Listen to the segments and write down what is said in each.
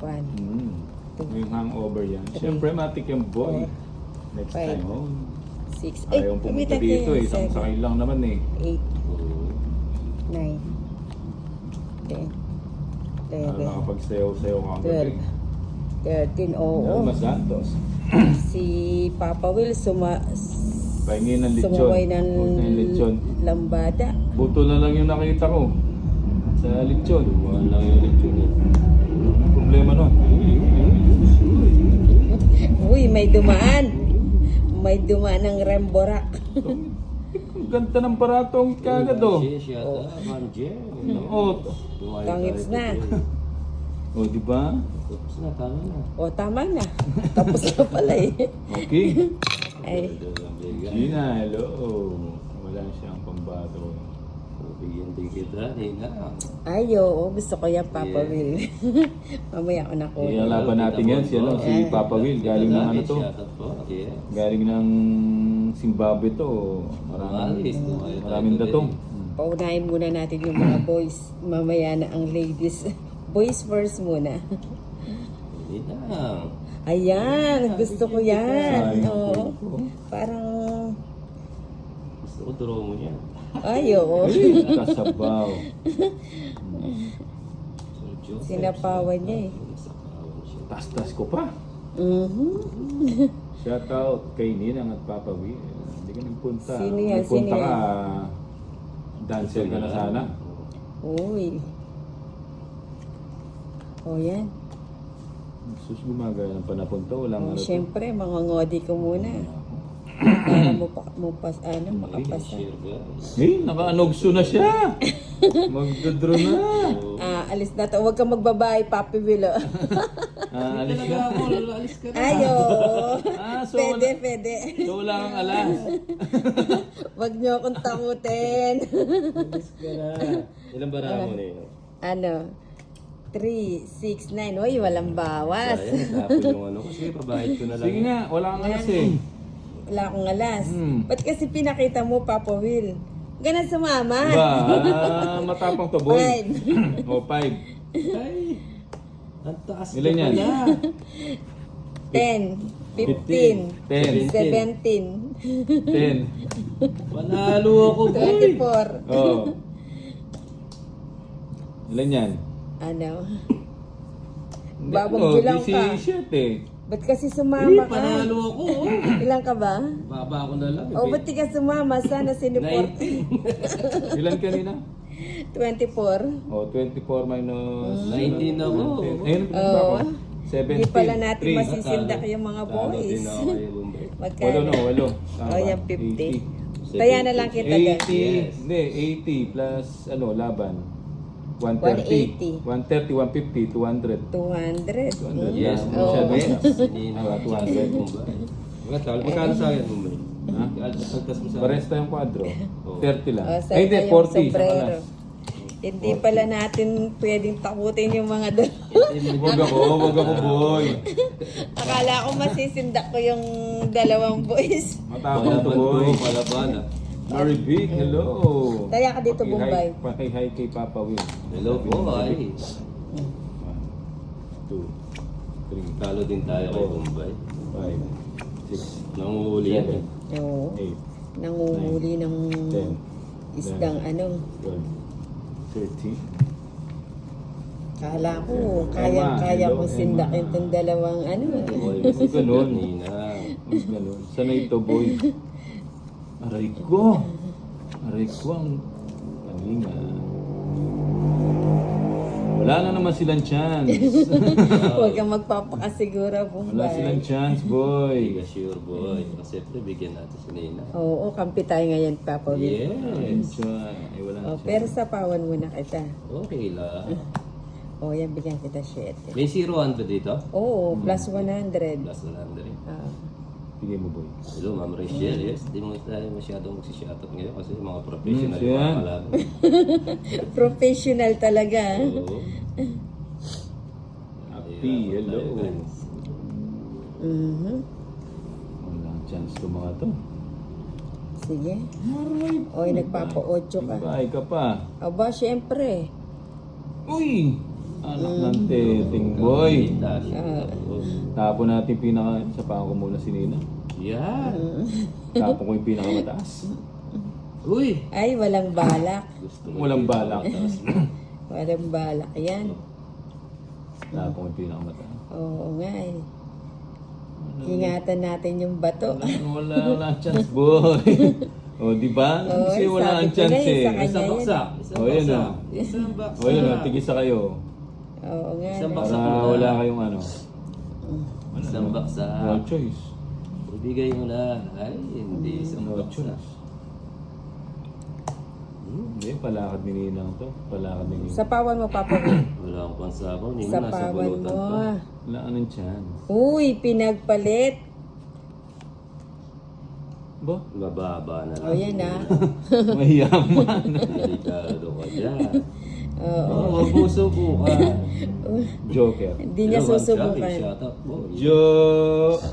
1, Yung hangover yan. Siyempre, matik yung boy. Next Five. time, oh. 6, Ayaw pumunta dito eh. Isang sakay lang naman eh. 8, Oo. 9, 10, Ano 11, nakapagsayaw-sayaw ka ang 12, gabi. 13, oo. Alma Santos. Si Papa Will Pahingin ng lechon. sumaway ng Huwag na yung lechon. lambada. Buto na lang yung nakita ko. Sa lechon. Wala lang yung lechon eh. Anong problema nun? Uy, may dumaan. May dumaan ng Remborak. Ang ganda ng paratong kagad oh. Siya yata, Manje. Oh, Tangits na. oh, di ba? Tapos na, tama na. O, tama na. Tapos na pala eh. Okay. Ay, Gina, hello. Wala siyang pambato. Bigyan din kita, Nina. ay, oo. Gusto ko yan, Papa Will. Mamaya ako na ko. Laban natin yan, si Papa Will. Galing ng ano to? Galing ng Zimbabwe to. Maraming datong. Paunahin muna natin yung mga boys. Mamaya na ang ladies. Boys first muna. Nina. Ayan, gusto ko yan. Oo. Parang, Gusto ko draw mo yan. ay, oo. Kasabaw. Sergio. Sinapawan niya eh. Sinapawan siya. Tas-tas ko pa. Mhm. Shout out kay Ninang at Papa Will. Hindi ka nagpunta. Sino yan? Nagpunta Sino ka, yan? dancer ka na sana. Uy. O yan. Sus, gumagaya ng panapon to. Walang ano to. Siyempre, mga ngodi ko muna. Para makapasa. Share guys. Eh, naka-anogso na siya. Magdodro na. Alis na to. Huwag kang magbabae, Papi Will. Alis ka. Ako, alis ka na. Ayo. So Pwede. So wala kang alas. Huwag niyo akong takutin. Alis ka na. Ilang bara mo Nina? Ano? 3, 6, 9. Uy, walang bawas. Sayang, tapon yung ano. Kasi pabahid ko na lang. Sige nga, wala kang alas eh. Wala akong alas. Hmm. Ba't kasi pinakita mo, Papa Will? Ganun sumama. Ba, matapang to boy. 5. O, 5. Ay! Ang taas ka Ilan yan? pala. 10, 15, 10. 17, 10. Panalo ako, boy! 24. Oh. Ilan yan? Ano? Hindi, Babagbilang busy ka. shit eh. Ba't kasi Eh, sumama ka? panalo ako. Oh. Ilan ka ba? Baba ako na lang. O, ba't di ka sumama? Sana siniport. 19. Ilan kanina? 24. O, 24 minus... 19 ako. Ayun, pinagpa ko. 17. Hindi pala natin 3. masisindak yung mga Talo boys. din ako kayo, Bombay. Walo Magkano? no, walo. O, yan 50. Kaya na lang kita 80. dyan. Hindi, 80 plus ano, laban. 130. 130, 150, 200. 200. 200. Yes, Yeah. Oo. Nina. Ah, 200. Bombay. Magkano sa akin, Bombay? Ha? Pagtas mo sa akin. Pares tayong kwadro. 30 lang. O, Ay, sa'yo hindi, na yung 40. sombrero. Sakalas. Hindi pala natin pwedeng takutin yung mga Huwag ako boy. Akala ko masisindak ko yung dalawang boys. Matapang to Palaban boy. ko, palaban ah. Mary Big, hello. Kaya ka dito, Bombay. Paki-hi kay Papa Will. Hello po, ay. 2, 3, Talo din tayo kay Bombay. 5, 6, Nanguhuli yan eh. Oo. 8, Nangunguli ng 10, isdang ano. 12, 13. Kala ko, kaya ko sindakin itong dalawang ano. Boy, Huwag ganun. Nina. Huwag ganun. Sanay ito boy. Aray ko. Aray ko ang kaninga. Wala na naman silang chance. Huwag kang magpapakasigura, Wala silang Bombay. chance boy. Hindi ka sure, boy. Kasi siyempre, bigyan natin si Nina. Oo, kampi tayo ngayon, Papa Will. Yes. Ay, wala Oh, chance. pero sapawan muna kita. Okay lang. O, yan, bigyan kita 7. May 0-1 ba dito? Oo, plus 100. Plus 100. Ah. Bigay mo boy. Hello, Ma'am Rachel. Yes, di mo tayo masyadong magsishoutout ngayon kasi mga professional siya. yung mga kalaban. Professional talaga. Oo. Happy, hello. Mhm. Walang chance to mga to. Sige. Oy, nagpapa-8 ka. Bahay ka pa. Aba, syempre. Uy! Anak ng teting boy. Taas. Oo. Tapon natin pinaka... Sapahan ko muna si Nina. Yan. Tapon ko yung pinakamataas. Uy! Ay, walang balak. Gusto mo Walang yung balak. taas mo. Walang balak yan. Tapon ko yung pinakamataas. Oo nga eh. Ingatan natin yung bato. Wala chance, boy. O, di ba? Oo, Kasi wala sabi ang ko chance nga, eh. sa kanya Isang yan. baksak. Isang Oh, yun, baksak. ah. Isang baksak. O, yun, tigisa kayo. Oo nga. Isang no. baksak. Para wala kayong ano. Isang No baksak. choice. Ibigay mo na. Ay, hindi. Isang No baksak. choice. Hindi, palakad ni Ninang to. Palakad ni Ninang. Sapawan mo, Papa Will. Wala akong pansabaw. Hindi mo nasa Sapawan bulutan mo. pa. Wala anong chance. Uy, pinagpalit. Ba? Mababa na lang. O yan ah. Mayaman. Delikado ka dyan. Oo. Oo, huwag mo subukan. Joker. Hindi niya Pero, susubukan. Shut up, boy.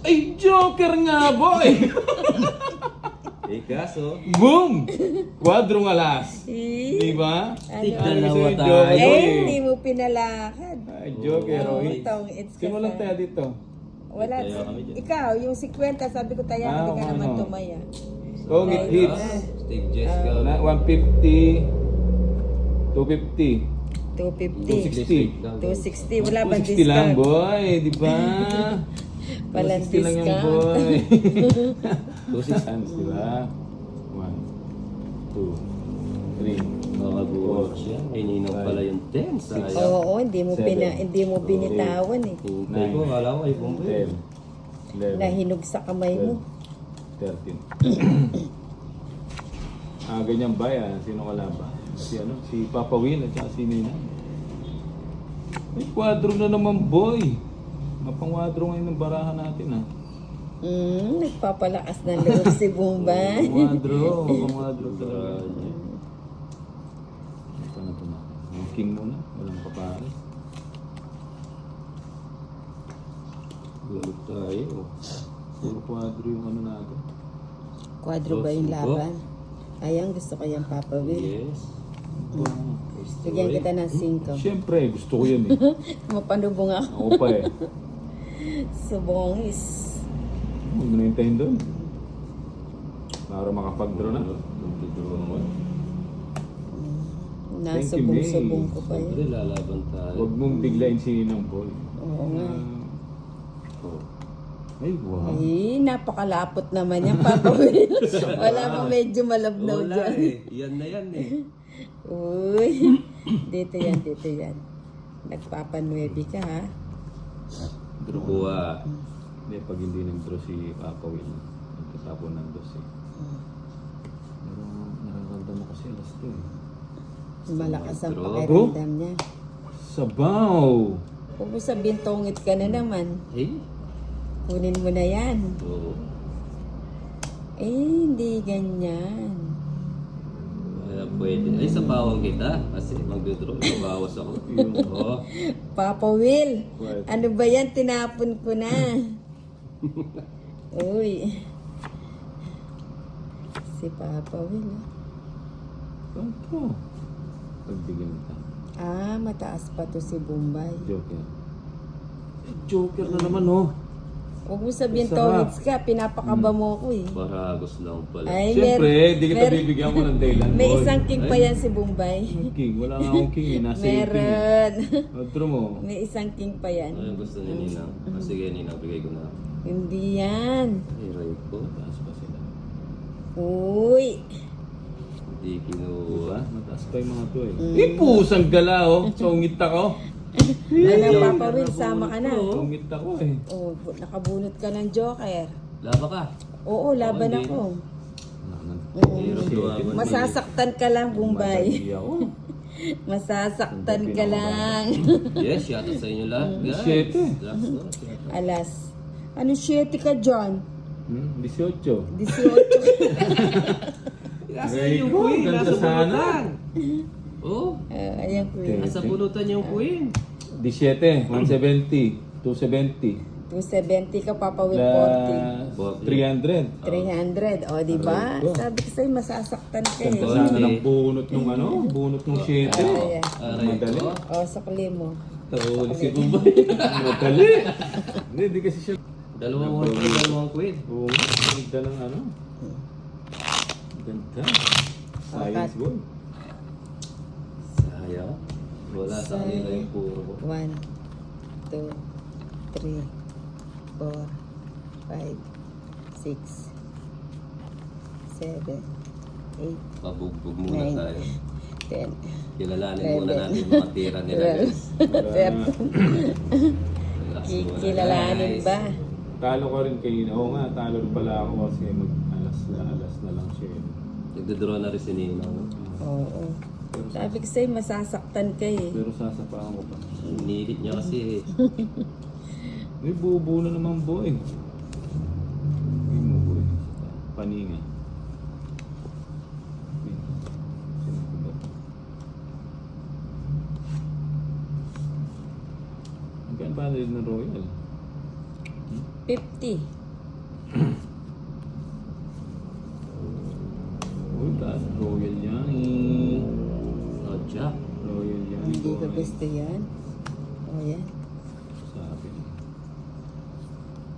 Ay, Joker nga, boy! Eh, kaso, Boom! Quadrong alas. Eh, Di ba? tig-dalawa Sabi sa'yo, tayo. Joker, eh, eh. hindi mo pinalakad. Ay, Joker, Oo, oh. tong, it's Simulan tayo dito. Wala. Tayo kami dyan. Ikaw, yung 50, sabi ko tayo, hindi ka ano? naman tumaya. Kung it hits, Steve Jess ka. na 150, 250, 250. 260. Wala bang 260 lang, discount? boy. Di ba? Walang 260 lang yung discount. boy. 260. Hands, di ba? 1, 2, 3, Makabuhat siya. May ninong pala yung 10. Sayang. Oo, hindi mo hindi mo binitawan eh. Hintay ko, kala ko ay bumbay. 10, 11, Nahinog sa kamay mo. 13. Ganyan ba yan? Sino kalaban? Si Papa Will at saka si Nina. May kwadro na naman, boy. Mapangwadro ngayon ng barahan natin, ha? Nagpapalakas ng loob si Bombay. Mapangwadro. Mapangwadro talaga. Ito na ito na. Ang king muna. Walang papares. Lagot tayo. Puro kwadro yung ano natin. Kwadro ba yung laban? Ayan, gusto ko yung Papa Will. Yes. Bigyan kita ng 5. Siyempre, gusto ko yan eh. Mapanubong ako. Ako pa eh. Subongis. Huwag mo na hintayin doon. Para makapag-draw na. Nagtidraw mo. Nasubong-subong ko pa Siyempre, yun. lalaban tayo. Huwag mong biglayin si Ninang Boy. Oo nga. Oh. Ay, wow. Ay, napakalapot naman yan, Papa Will. Wala pa medyo malabnaw Wala dyan. eh. Yan na yan eh. Uy, dito yan, dito yan. Nagpapanuebi ka ha. Kuha. Hindi, pag hindi nag-draw si Papa Will, nagtatapon ng dos eh. Pero nararamdaman mo kasi alas to eh. Malakas ang Bro. pakiramdam niya. Sabaw! Huwag mo sabihin, tongit ka na naman. Eh? Kunin mo na yan. Oo. Eh, hindi ganyan. Kaya pwede. Ay, sa bawang kita. Kasi magdodraw. Mabawas ako. Oo. Papa Will, What? ano ba yan? Tinapon ko na. Uy. Si Papa Will. Ito. Pagbigyan kita. Mataas pa to si Bombay. Joker. Joker na naman oh. Huwag mo sabihin Sarap. tongits ka, pinapakaba mo ako eh. Baragos lang pala. Ay, Siyempre, di kita bibigyan ko ng daylan, May boy. isang king pa yan si Bombay. Ang king. Wala nga akong king eh. Nasa yung king. Meron. Draw mo. May isang king pa yan. Ano yung gusto ni Ninang? Sige, Ninang, bigay ko na. Hindi yan. Ay, right ko. Mataas pa sila. Uy. Hindi kinuha. Mataas pa yung mga to eh. Pusang gala oh. Sungit ako. Ano, Papa Will, sama ka na. Sungit ako eh. Oh, nakabunot ka ng joker. Laba ka. Oo, laban hindi. ako. Hirap lumaban. Masasaktan ka lang, Bombay. Hindi ako. Masasaktan ka lang. Yes, shoutout sa inyo lahat, guys. 7. Last na, shoutout. Alas. Ano 7 ka, John? 18. 18. Nasa Very yung good. queen, Ganda nasa sana. pulutan. Oh, Ayan ko yun. nasa pulutan yung queen. 17. 170. 270. 270 ka, Papa Will, Plus 300. 40. 300. O, di ba? Aray ko. Sabi ko sa'yo, masasaktan ka Ganda eh. sana ng bunot nung ano. Bunot nung 7. Ayan. Aray Madali. ko. O, sakli mo. Nahuli si Bombay. Madali. Hindi kasi siya. Dalawang quid. Oo, ganda ng ano. Ganda. Science ball. Sayang. Wala sa kanila yung puro ko. 1, 2, 3, 4, 5, 6, 7, 8, Pabugbog muna 9, tayo. 10, Kilalanin muna natin yung mga tira nila guys. 12, Relax muna, kilalanin guys. ba? Talo ka rin kayo. Oo nga, talo rin pala ako kasi mag-alas na lang siya. Nagdodraw na rin si Ninang. Oo. Sabi ko sa'yo, masasaktan ka eh. Pero sasapahan ko pa. Nilit niya kasi eh. May buo na naman boy. May mo boy. Paninga. Hanggang ba rin ng Royal? 50. Uy, taas Royal yan eh. Oh, Jack. Royal yan. Hindi ko boy. gusto yan. O yan. Sabi.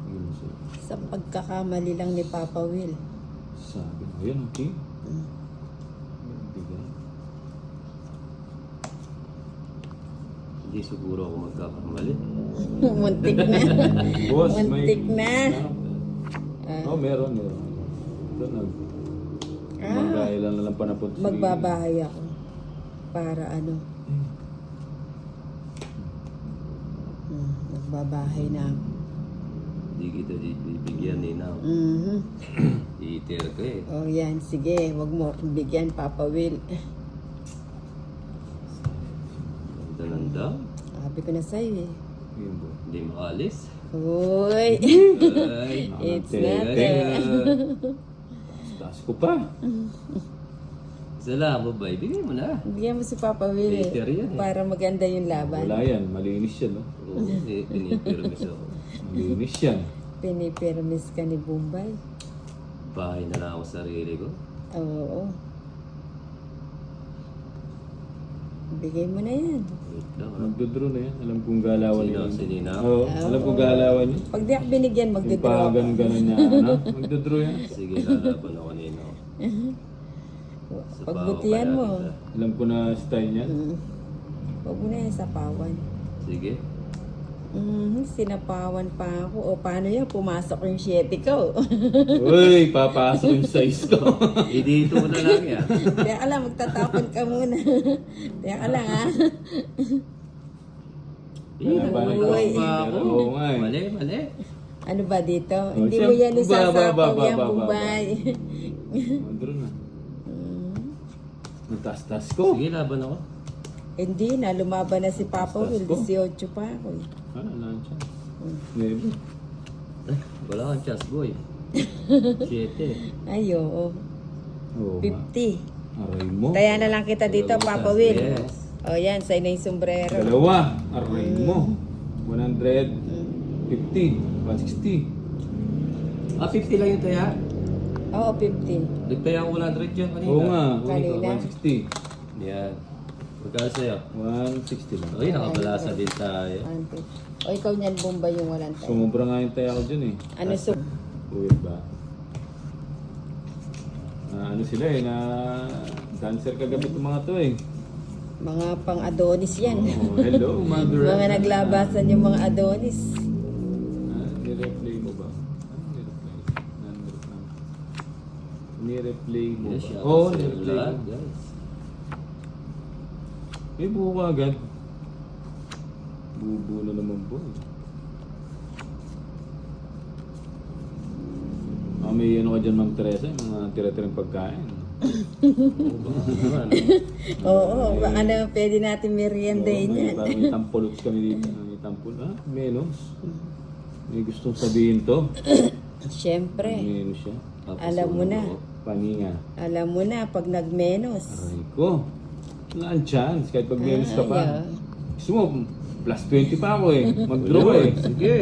Yun siya. Sa pagkakamali lang ni Papa Will. Sabi. Ayan, okay. Mm. Bigay. Hindi siguro ako magkakamali. Muntik na. Boss, Muntik na. Oh, meron. Ito nag... Magkailan na lang pa napunta si... Magbabahay ako. Para ano. Magbabahay na ako. Hindi kita bibigyan Ninang. Mhm. Iiter ko eh. O yan, sige. Wag mo akong bigyan, Papa Will. Ganda ng dam. Sabi ko na sa'yo eh. Yun, boy. Hindi makalis. Uy! Ay, It's Teka. not Taas ko pa. Salamat ba? Ibigay mo na. Bigyan mo si Papa Will eh. Later yan eh. Para maganda yung laban. Wala yan. Malinis yan, no? Oo, pinipirmis ako. Malinis yan. Pinipirmis ka ni Bombay. Bahay na lang ako sa sarili ko. Oo. Bigay mo na yan. Wait lang ha. Magdodraw na yan. Alam kong galawan Sino? yun. Si Nina? Oo, alam kong galawan yun. Pag di ako binigyan, Yung magdodraw pa ako. ganun-ganun niya, ano? Magdodraw yan. Sige, lalaban ako Nina. Sa Pagbutihan bawa mo. kaya kita. Alam ko na style niyan. Huwag mo na yan sa pawan. Sige. Sinapawan pa ako. O paano yan? Pumasok yung 7 ko. Uy, papasok yung size ko. Dito mo na lang yan. Teka lang, magtatapon ka muna. Teka lang ha. Wala ba na Uy. pa ako. Oo nga eh. Mali. Ano ba dito? Oh, Hindi siya- mo yan isasapaw ba, yan, ba. Bombay. Magdodraw na. Natas-tas ko. Sige, laban ako. Hindi na, lumaban na si Papa Will. Ko. 18 pa ako eh. Ano, wala siya. Never. Wala kang chance, boy. 7. Ay, oo. Oo nga. 50. Aray mo. Kaya na lang kita dito, Dalawa Papa chance, Will. yes. O yan, sa'yo na yung sombrero. Dalawa. Aray mo. 150. 160. 50 lang yung taya. Oo, 50. Nagtaya ako 100 yan kanina. Oo nga. Kanina. 160. Yan. Magkano sa'yo? 160 lang. Uy, nakabalasa din tayo. O ikaw niyan, Bombay yung walang tayo. Sumubra nga yung tayo ko dyan eh. Ano so? Weird ba? Ano sila eh, na dancer kagabi itong mga to eh. Mga pang-Adonis yan. Oh, hello, mother. Mga naglabasan yung mga Adonis. Nireplay mo ba? Nireplay mo Yes, ba? siya. Oo, Sa nireplay lahat, mo. guys. May buo ka agad. Bubo na naman po eh. May ano ka dyan, Ma'am Teresa, yung mga tira-tirang pagkain. Oo, baka naman. Oo, ano, pwede natin meriendahin Oo, yan. Parang may tampulots kami dito. May tampul. Ah, menos. May gustong sabihin to. Siyempre, Menos siya. Tapos alam mo na. Paninga. Alam mo na, pag nagmenos. Aray ko. Wala ang chance. Kahit pag menos ka pa. yeah. Gusto mo, plus 20 pa ako eh. Mag-draw eh. Sige.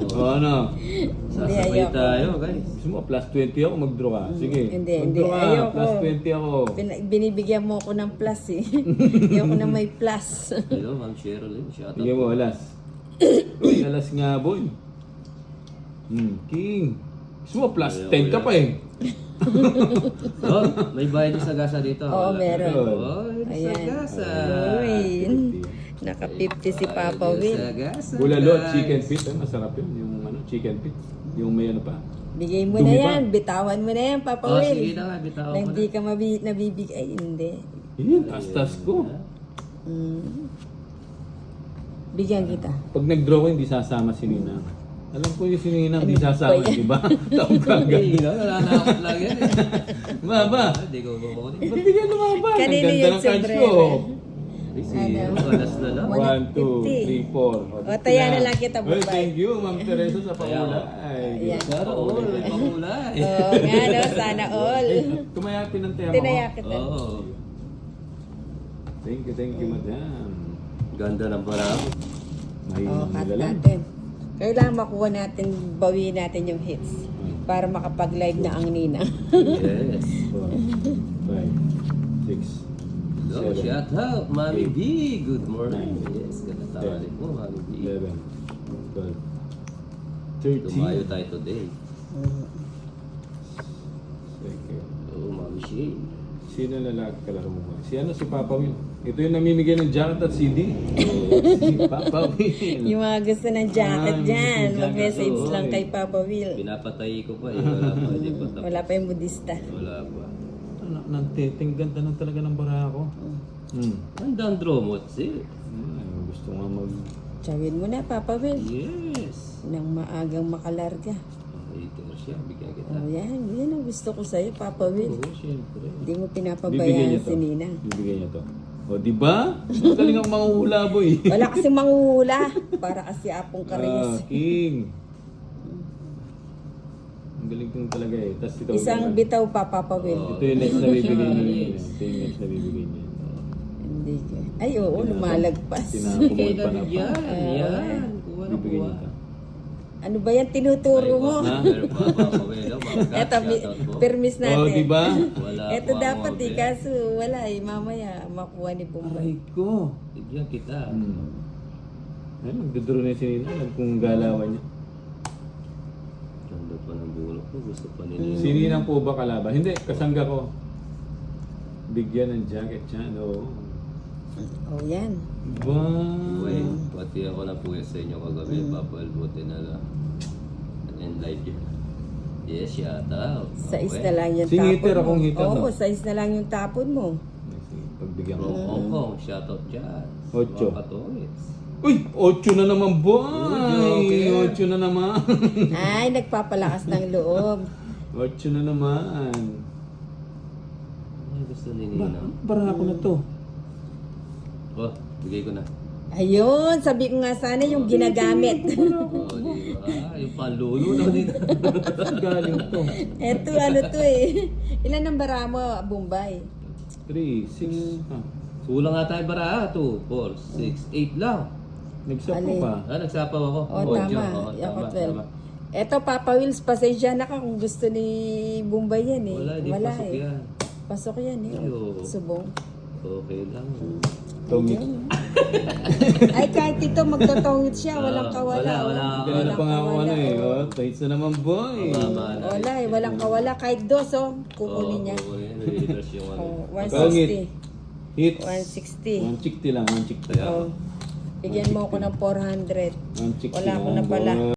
O ano? Sasabay ayoko. tayo, guys. Gusto mo, plus 20 ako, mag-draw ka. Sige. Hindi, mag-draw ka, ayoko. plus 20 ako. Binibigyan mo ako ng plus eh. Ayoko na may plus. Hello, Ma'am Sherilyn. Shout out. Sige mo, alas. Uy, alas nga, boy. King. Gusto mo, plus 10 ka pa eh. Oh, may bayad sa gasa dito. Oo, Wala. meron. Oh, Ayan. sa gasa. Uy, naka 50 si Papa Will. Sa gasa. Bulalo, guys. chicken feet. Masarap yun. Yung ano, chicken feet. Yung may ano pa. Bigay mo Dumi na pa. yan, bitawan mo na yan, Papa Oh, Will. sige na nga, bitawan Na ko hindi na. ka nabibigay, hindi. Yan, astas ko. Bigyan kita. Pag nag-draw ko, hindi sasama si Nina. Alam ko yung si Nina, hindi Ano sasama, ba yan? di ba? Taong kagad. Hindi na, nananakot lang yan eh. Maba, Hindi ko kukunin. ba't di ka lumaba? Ang Kanino ganda yung ng cards sombrero? ko. Ay, sige, alas na lang. 1, 2, 3, 4. O, taya na lang kita, Well, bye. thank you, Ma'am Teresa, sa pakulay. Ayan. Sana all, may pakulay. Oo nga, no? Sana all. Tumayapin ng tema Tinaya ko. kita. Oo. Thank you, madam. Ganda ng parang. Oo, cut Malalang. natin. Kailangan makuha natin, bawiin natin yung hits. Para makapag-live na ang Nina. Yes. 4, 5, 6, Hello, 7, shout out, Mami B. Good morning. Yes, ganda tawali po, Mami B. 11, 12, 13. Tumayo tayo today. Thank you. Oh, Mami Shane. Sino lalaki kalaro mo? Si ano, si Papa Will. Ito yung namimigay ng jacket at CD. Si Papa Will. Yung mga gusto ng jacket Ah, dyan, yung mag-message jacket, lang oo, kay eh. Papa Will. Pinapatay ko pa eh. Wala pa, hindi pa tapos. Wala pa yung budista. Wala pa. Nagtiting ganda na talaga ng bara ko. Ganda ang draw mo, sis. Gusto nga mag... Tsawin mo na, Papa Will. Yes. Nang maagang makalarga. Hater siya, bigyan kita. Oh, yan ang gusto ko sa'yo, Papa Will. Oo, syempre. Hindi mo Bibigyan pinapabayaan niya si to. Nina. Bibigyan niya to. O, di ba? Galing ang manguhula, boy. Wala kasi manghuhula. Para kasi Apong Karayas. King. Ang galing kong talaga eh. Tas ito, Isang bitaw pa, Papa Will. ito yung next na bibigyan niya. Ito yung next na bibigyan niya. Hindi ka. Ay, oo, lumalagpas. Tinapumol pa na pa. Yan. Kuha na Bibigyan kuha. niya to. Ano ba yan tinuturo mo? Ha? Meron pa, papawelo, mga Eto, shoutout mo. permis Oh, natin. di ba? Wala Eto pa, dapat mga eh, kaso wala eh. Mamaya makuha ni Bombay. Aray ko. Bigyan kita. Ay, nagduduro na yung sinina. Alam kong galawan niya. Ganda pa ng bulok ko. Gusto pa nila. Sininang po ba kalaban? Hindi, kasangga ko. Bigyan ng jacket siya. No. Oh, yan. Wow. Uy, pati ako na po sa inyo kagabi. Papalbuti na lang. And live yun. Yes, shout out. Sais na lang yung Si tapon Hitter, mo. akong hitter, Oo, no? sais na lang yung tapon mo. Pagbigyan ko. Hong Kong, shout out dyan. Ocho. Mga katolis. Uy! 8 na naman, boy! Uy, 8 na naman. Ay, nagpapalakas ng loob. 8 na naman. Ay, gusto ni Ba, Nina. bara ako na to. Oh, bigay ko na. Ayun, sabi ko nga sana yung ginagamit. Oh, di ba? Yung panlulo na dito. Galing to. Eto, ano to eh. Ilan ang bara mo, Bombay? 3, 6. Ah, Sulang nga tayo bara. 2, 4, 6, 8 lang. nagsapo Alin? pa. Ah, nagsapaw ako. Oh, Ocho. tama. Oo, Ako tama, 12. tama. Eto, Papa Wills, pasensya na ka kung gusto ni Bombay yan eh. Wala, di pasok eh. yan. Pasok yan eh. Ay, oo. Subong. Okay lang. Tommy. Ay, kahit ito, magtotongit siya. Walang kawala. Wala. Kaya na pa nga ako ano eh. Oh, tights na naman, boy. Mama na. Wala eh, walang kawala. Kahit dos, oh, kukunin niya. Leaders yung ano. Oh, Pangit. 160. Hits. 160. 160 lang, 160. Oh. Bigyan mo ako ng 400. 160 Wala ko na lang, pala. boy.